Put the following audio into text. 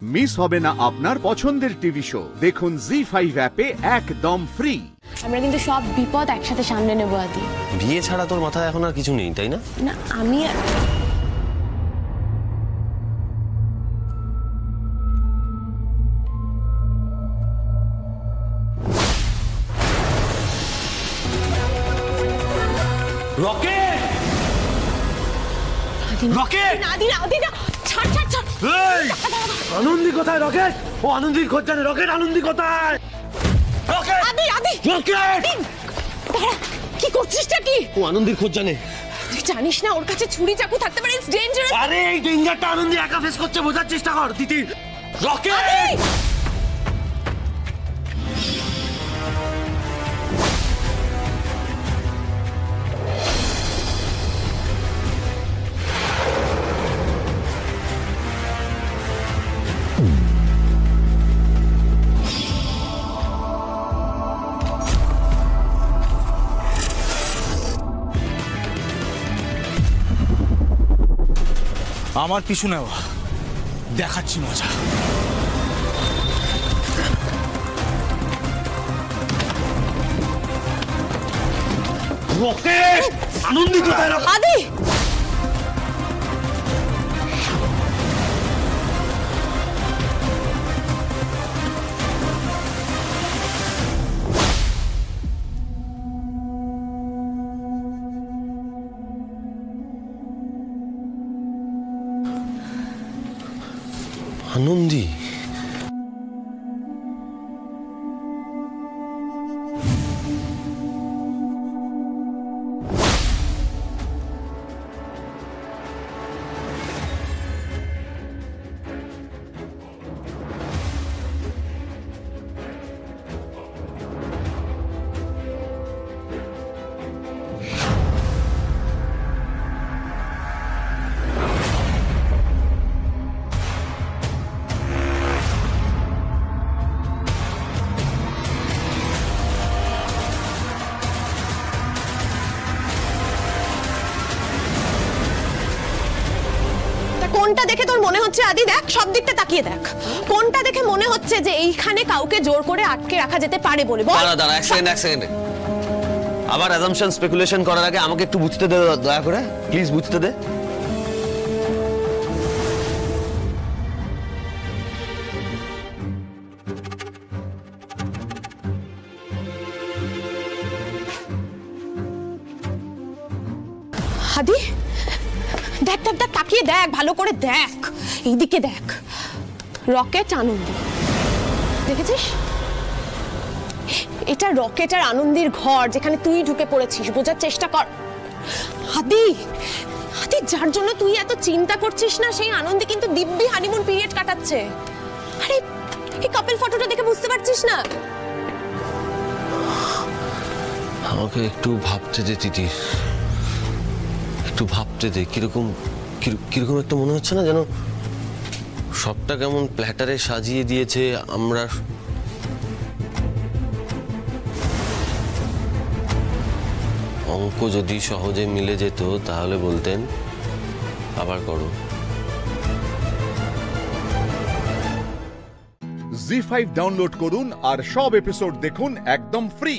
Miss হবে না আপনার পছন্দের টিভি শো। দেখুন জি5 অ্যাপে একদম ফ্রি। আমরা কিন্তু সব বিপদ একসাথে সামনে নেব আদি। বিয়ে ছাড়া তোর মাথায় এখন আর কিছু নেই, তাই না? না আমি রকেট! রকেট! আদি না আদি না ছাড় ছাড় ছাড়। আনন্দি কোথায়? রকেট! ও আনন্দির খোঁজ জানে। রকেট আনন্দি কোথায়? রকেট! আদি আদি রকেট! দাঁড়া, কি করছিসটা কি? ও আনন্দির খোঁজ জানে। তুই জানিস না ওর কাছে ছুরি চাকু থাকতে পারে, ইটস ডেঞ্জারাস। আরে এই ডেঞ্জারটা আনন্দি একা ফেস করছে, বোঝার চেষ্টা কর দিদি। রকেট! আমার পিছু নেওয়া, দেখাচ্ছি মজা। রকেট! আনন্দি কোথায়? আদি আনন্দি কোনটা দেখে তোর মনে হচ্ছে আদি? দেখ, সব দিকটা তাকিয়ে দেখ। কোনটা দেখে মনে হচ্ছে যে এইখানে কাউকে জোর করে আটকে রাখা যেতে পারে বলে বল? দাঁড়া, এক সেকেন্ড। আবার অ্যাজাম্পশন স্পেকুলেশন করার আগে আমাকে একটু বুঝতে দে, দয়া করে প্লিজ বুঝতে দে। আদি দেখ দেখ দেখ, তাকিয়ে দেখ, ভালো করে দেখ, এইদিকে দেখ। রকেট আনন্দি, দেখেছিস? এটা রকেট আর আনন্দির ঘর, যেখানে তুই ঢুকে পড়েছিস। বোঝার চেষ্টা কর আদি। আদি, যার জন্য তুই এত চিন্তা করছিস না, সেই আনন্দি কিন্তু দিব্যি হানিমুন পিরিয়ড কাটাচ্ছে। আরে এই কাপল ফটোটা দেখে বুঝতে পারছিস না? আমাকে একটু ভাবতে দে দিদি, একটু ভাবতে দে। কিরকম একটা মনে হচ্ছে না যেন সবটা কেমন প্ল্যাটারে সাজিয়ে দিয়েছে। আমরা অঙ্ক যদি সহজে মিলে যেত তাহলে বলতেন আবার করো। জি5 ডাউনলোড করুন আর সব এপিসোড দেখুন একদম ফ্রি।